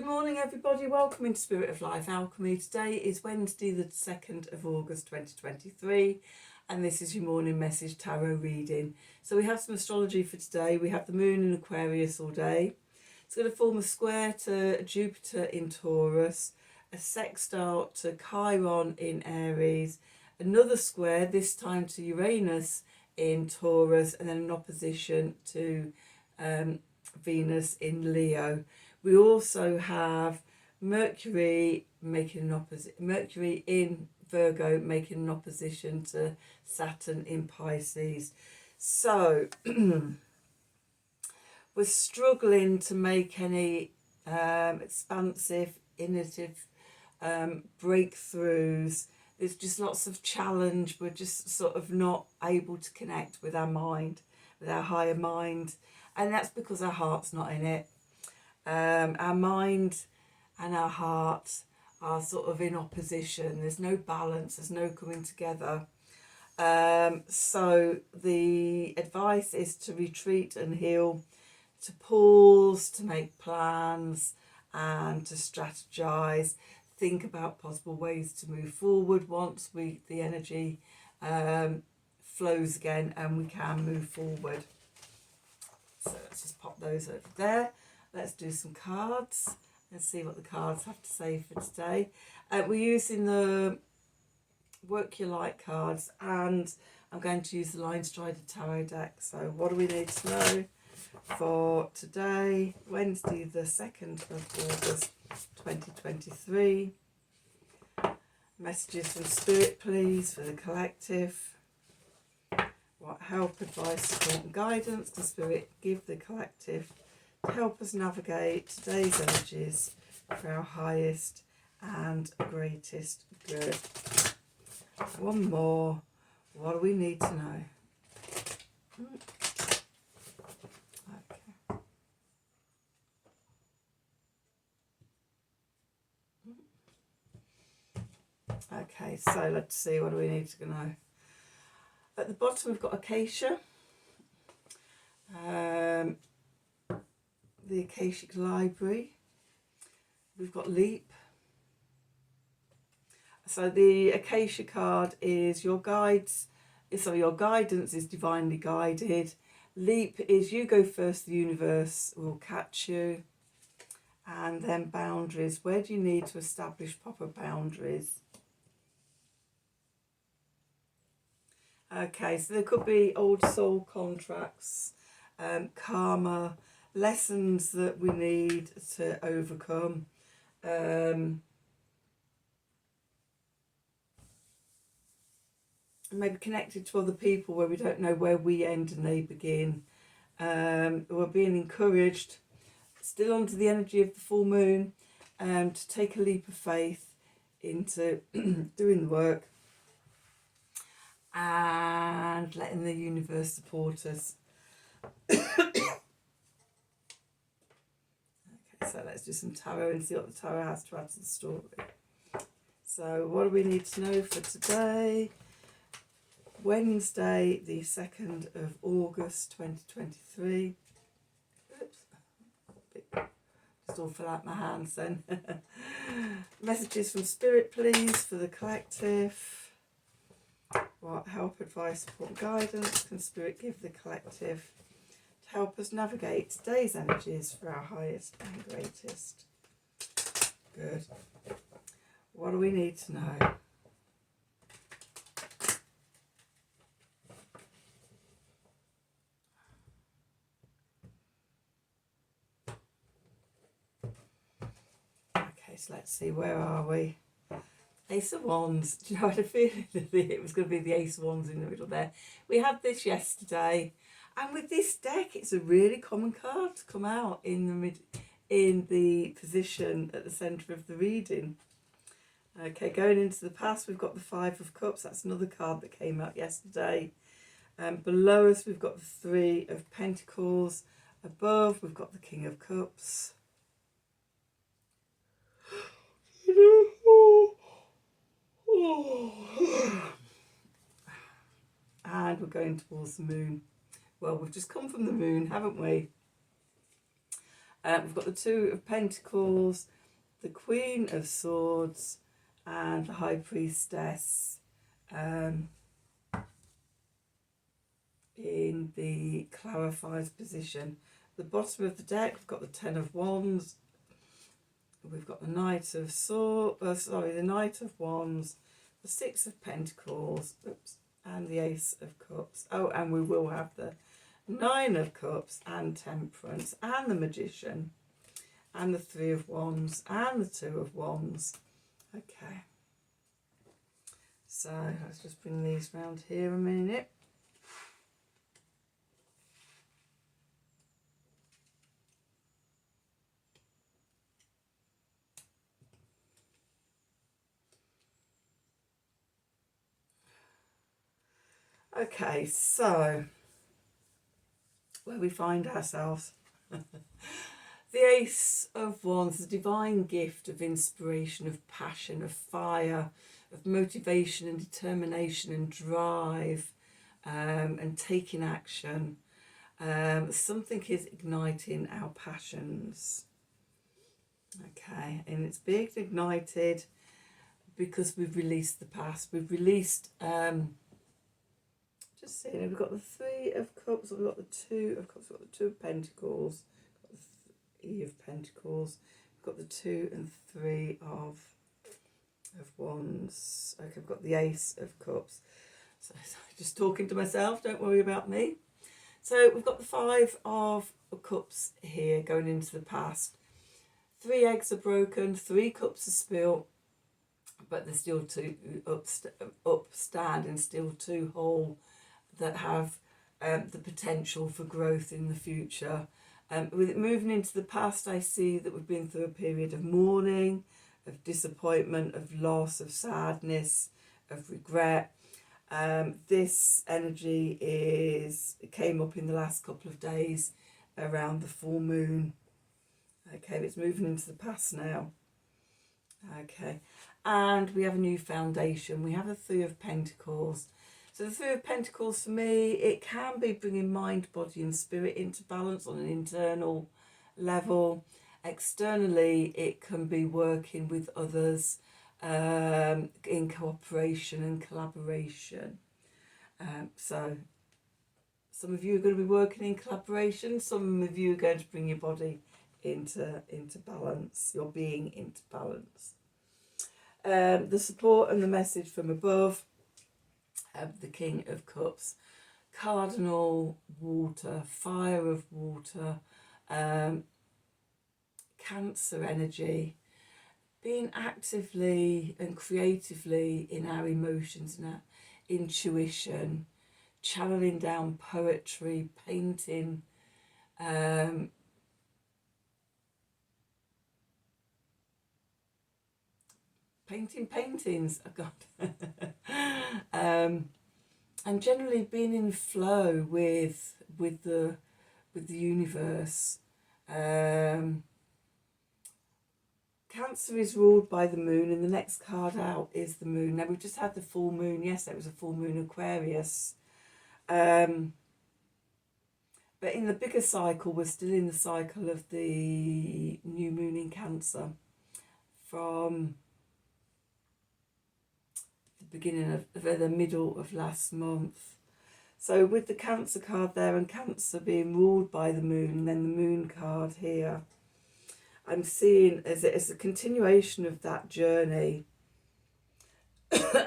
morning everybody, welcome into Spirit of Life Alchemy. Today is Wednesday the 2nd of August 2023 and this is your morning message tarot reading. So we have some astrology for today. We have the moon in Aquarius all day. It's going to form a square to Jupiter in Taurus, a sextile to Chiron in Aries, another square this time to Uranus in Taurus, and then an opposition to Venus in Leo. We also have Mercury in Virgo making an opposition to Saturn in Pisces. So we're struggling to make any expansive, innovative breakthroughs. There's just lots of challenge. We're just sort of not able to connect with our mind, with our higher mind, and that's because our heart's not in it. Our mind and our heart are sort of in opposition. There's no balance, there's no coming together. So the advice is to retreat and heal, to pause, to make plans and to strategize, think about possible ways to move forward once the energy flows again and we can move forward. So let's just pop those over there. Let's do some cards. Let's see what the cards have to say for today. We're using the Work Your Light cards, and I'm going to use the Line Strider Tarot deck. So what do we need to know for today, Wednesday the 2nd of August 2023? Messages from Spirit, please, for the collective. What help, advice, support and guidance can Spirit give the collective to help us navigate today's energies for our highest and greatest good? One more. What do we need to know? Okay, so let's see, what do we need to know? At the bottom we've got Acacia. The Akashic Library. We've got Leap. So the Acacia card is your guides. So your guidance is divinely guided. Leap is you go first, the universe will catch you. And then boundaries. Where do you need to establish proper boundaries? Okay, so there could be old soul contracts, karma, lessons that we need to overcome. Maybe connected to other people where we don't know where we end and they begin. We're being encouraged, still under the energy of the full moon, to take a leap of faith into doing the work and letting the universe support us. So let's do some tarot and see what the tarot has to add to the story. So what do we need to know for today? Wednesday the 2nd of August 2023. Oops. Just all fell out my hands then. Messages from Spirit, please, for the collective. What help, advice, support and guidance can Spirit give the collective to help us navigate today's energies for our highest and greatest good? What do we need to know? Okay, so let's see, where are we? Ace of Wands. Do you know, I had a feeling that it was going to be the Ace of Wands in the middle there. We had this yesterday, and with this deck, it's a really common card to come out in the position at the centre of the reading. Okay, going into the past, we've got the Five of Cups. That's another card that came out yesterday. Below us, we've got the Three of Pentacles. Above, we've got the King of Cups. And we're going towards the moon. Well, we've just come from the moon, haven't we? We've got the Two of Pentacles, the Queen of Swords and the High Priestess in the clarified position. The bottom of the deck, we've got the Ten of Wands, we've got the Knight of the Knight of Wands, the Six of Pentacles, and the Ace of Cups. Oh, and we will have the Nine of Cups and Temperance and the Magician and the Three of Wands and the Two of Wands. Okay, so let's just bring these round here a minute. Okay, so where we find ourselves. The Ace of Wands, the divine gift of inspiration, of passion, of fire, of motivation and determination and drive, and taking action. Something is igniting our passions. Okay, and it's being ignited because we've released the past. We've released, just seeing, we've got the Three of Cups, we've got the Two of Cups, we've got the Two of Pentacles, we've got the Three of Pentacles, we've got the Two and Three of Wands. Okay, we've got the Ace of Cups. So just talking to myself, don't worry about me. So we've got the Five of Cups here going into the past. 3 eggs are broken, 3 cups are spilt, but there's still 2 upstanding, still 2 whole that have the potential for growth in the future. With it moving into the past, I see that we've been through a period of mourning, of disappointment, of loss, of sadness, of regret. This energy came up in the last couple of days around the full moon. Okay, it's moving into the past now. Okay, and we have a new foundation. We have the Three of Pentacles. So the Three of Pentacles, for me, it can be bringing mind, body and spirit into balance on an internal level. Externally, it can be working with others in cooperation and collaboration. So some of you are going to be working in collaboration. Some of you are going to bring your body into balance, your being into balance. The support and the message from above, the King of Cups, cardinal water, fire of water, Cancer energy, being actively and creatively in our emotions and our intuition, channeling down poetry, painting, paintings, oh God, and generally being in flow with the universe. Cancer is ruled by the moon, and the next card out is the moon. Now, we've just had the full moon. Yes, it was a full moon Aquarius. But in the bigger cycle, we're still in the cycle of the new moon in Cancer from the beginning of the middle of last month. So with the Cancer card there and Cancer being ruled by the moon, and then the moon card here, I'm seeing as a continuation of that journey.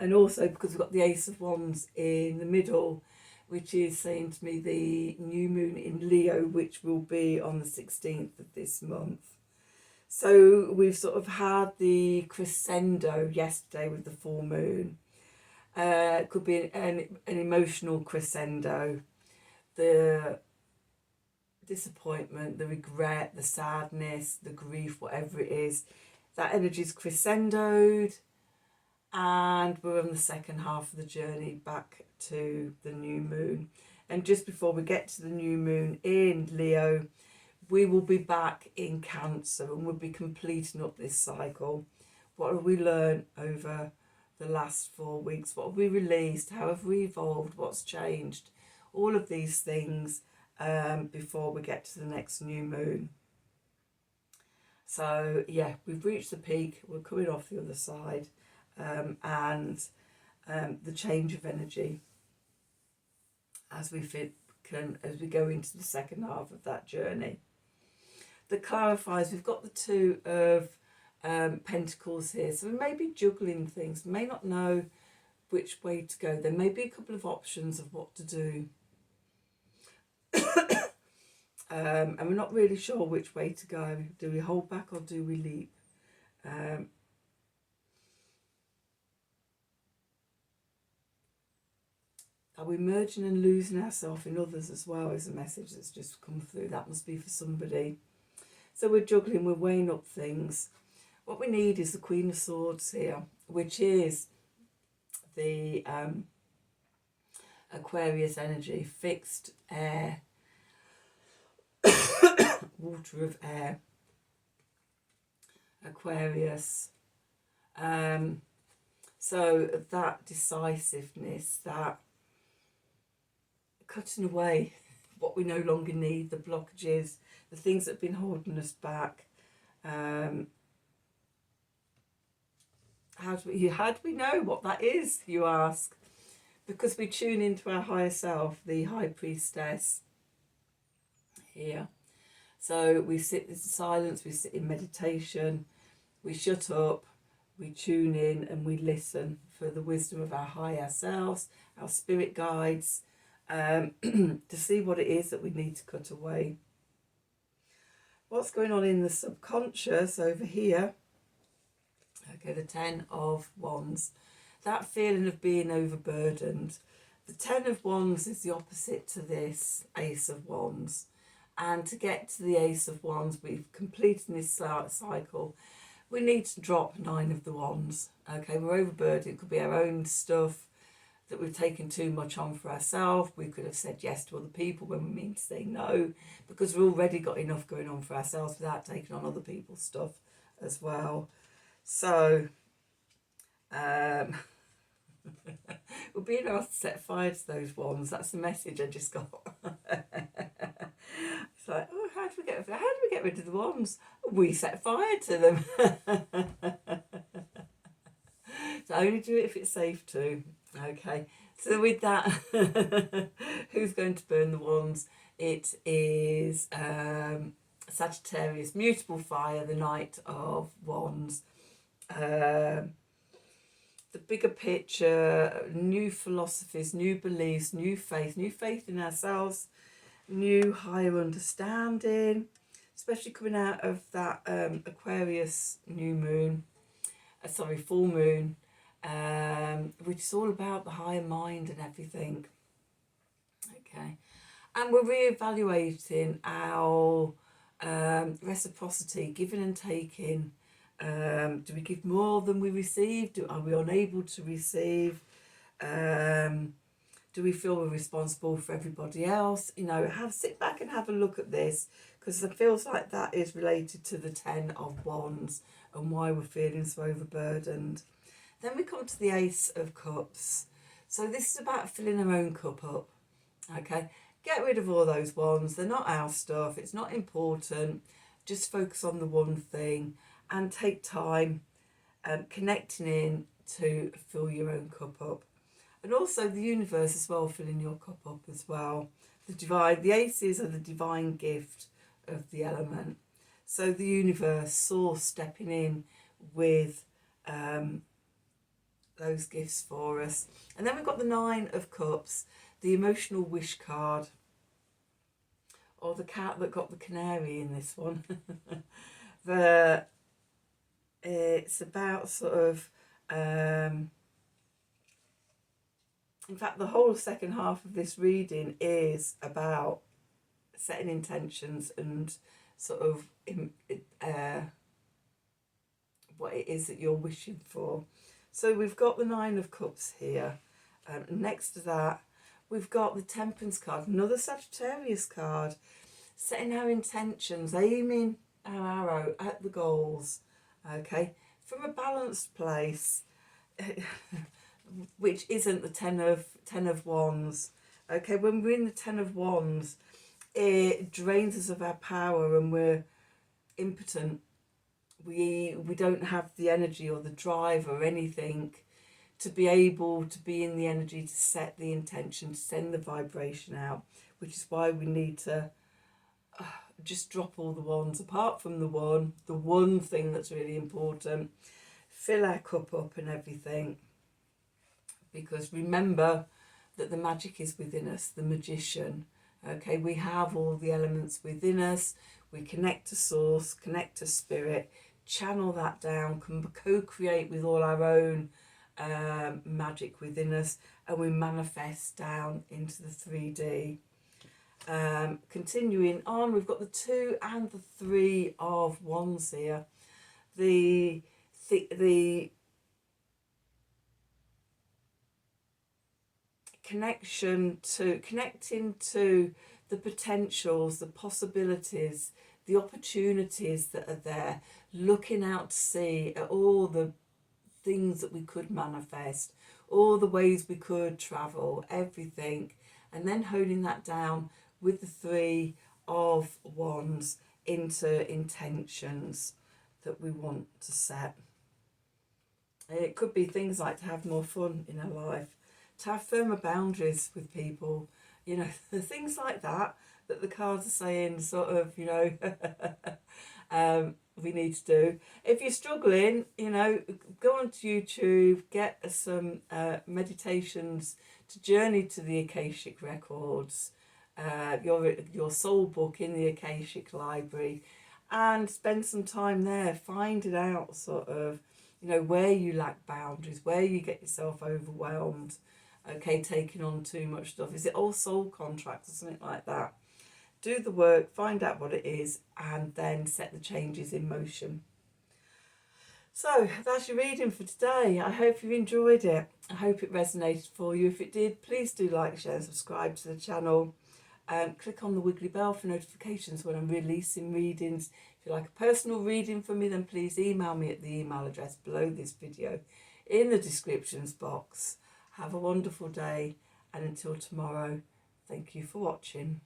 And also because we've got the Ace of Wands in the middle, which is saying to me the new moon in Leo, which will be on the 16th of this month. So we've sort of had the crescendo yesterday with the full moon. It could be an emotional crescendo. The disappointment, the regret, the sadness, the grief, whatever it is, that energy's crescendoed, and we're on the second half of the journey back to the new moon. And just before we get to the new moon in Leo, we will be back in Cancer, and we'll be completing up this cycle. What have we learned over the last 4 weeks? What have we released? How have we evolved? What's changed? All of these things before we get to the next new moon. So yeah, we've reached the peak, we're coming off the other side, and the change of energy as we as we go into the second half of that journey. That clarifies, we've got the two of Pentacles here, so we may be juggling things, we may not know which way to go. There may be a couple of options of what to do, and we're not really sure which way to go. Do we hold back or do we leap? Are we merging and losing ourselves in others as well, is a message that's just come through. That must be for somebody. So we're juggling, we're weighing up things. What we need is the Queen of Swords here, which is the Aquarius energy, fixed air, water of air, Aquarius. So that decisiveness, that cutting away what we no longer need, the blockages, the things that have been holding us back. How do we know what that is, you ask? Because we tune into our higher self, the High Priestess here. So we sit in silence, we sit in meditation, we shut up, we tune in and we listen for the wisdom of our higher selves, our spirit guides, to see what it is that we need to cut away. What's going on in the subconscious over here? Okay, the Ten of Wands. That feeling of being overburdened. The Ten of Wands is the opposite to this Ace of Wands. And to get to the Ace of Wands, we've completed this cycle. We need to drop 9 of the Wands. Okay, we're overburdened. It could be our own stuff that we've taken too much on for ourselves. We could have said yes to other people when we mean to say no, because we've already got enough going on for ourselves without taking on other people's stuff as well. So we're being asked to set fire to those Wands. That's the message I just got. It's like, oh, how do we get rid of the Wands? We set fire to them. So only do it if it's safe to. Okay, so with that, who's going to burn the Wands? It is Sagittarius, mutable fire, the Knight of Wands. The bigger picture, new philosophies, new beliefs, new faith in ourselves, new higher understanding, especially coming out of that Aquarius new moon, full moon, which is all about the higher mind and everything. Okay, and we're reevaluating our reciprocity, giving and taking. Do we give more than we receive? Are we unable to receive? Do we feel we're responsible for everybody else? You know, sit back and have a look at this, because it feels like that is related to the Ten of Wands and why we're feeling so overburdened. Then we come to the Ace of Cups. So this is about filling our own cup up. Okay, get rid of all those Wands. They're not our stuff. It's not important. Just focus on the one thing and take time connecting in to fill your own cup up. And also the universe as well, filling your cup up as well. The aces are the divine gift of the element. So the universe, source, stepping in with those gifts for us. And then we've got the Nine of Cups, the emotional wish card, or the cat that got the canary in this one. It's about sort of, in fact, the whole second half of this reading is about setting intentions and sort of what it is that you're wishing for. So we've got the Nine of Cups here. Next to that, we've got the Temperance card, another Sagittarius card, setting our intentions, aiming our arrow at the goals, okay, from a balanced place, which isn't the Ten of Wands. Okay, when we're in the Ten of Wands, it drains us of our power and we're impotent. we don't have the energy or the drive or anything to be able to be in the energy to set the intention, to send the vibration out, which is why we need to just drop all the ones, apart from the one thing that's really important, fill our cup up and everything, because remember that the magic is within us, the magician. Okay, we have all the elements within us. We connect to source, connect to spirit, channel that down, can co-create with all our own magic within us, and we manifest down into the 3D. Continuing on, we've got the 2 and the 3 of wands here. The connecting to the potentials, the possibilities, the opportunities that are there, looking out to see at all the things that we could manifest, all the ways we could travel, everything, and then holding that down with the 3 of wands into intentions that we want to set. It could be things like to have more fun in our life, to have firmer boundaries with people, you know, things like that the cards are saying sort of, you know, we need to do. If you're struggling, you know, go onto YouTube, get some meditations to journey to the Akashic records, your soul book in the Akashic library, and spend some time there finding out sort of, you know, where you lack boundaries, where you get yourself overwhelmed, okay, taking on too much stuff. Is it all soul contracts or something like that? Do the work, find out what it is, and then set the changes in motion. So that's your reading for today. I hope you enjoyed it. I hope it resonated for you. If it did, please do like, share, and subscribe to the channel. Click on the wiggly bell for notifications when I'm releasing readings. If you like a personal reading from me, then please email me at the email address below this video in the descriptions box. Have a wonderful day, and until tomorrow, thank you for watching.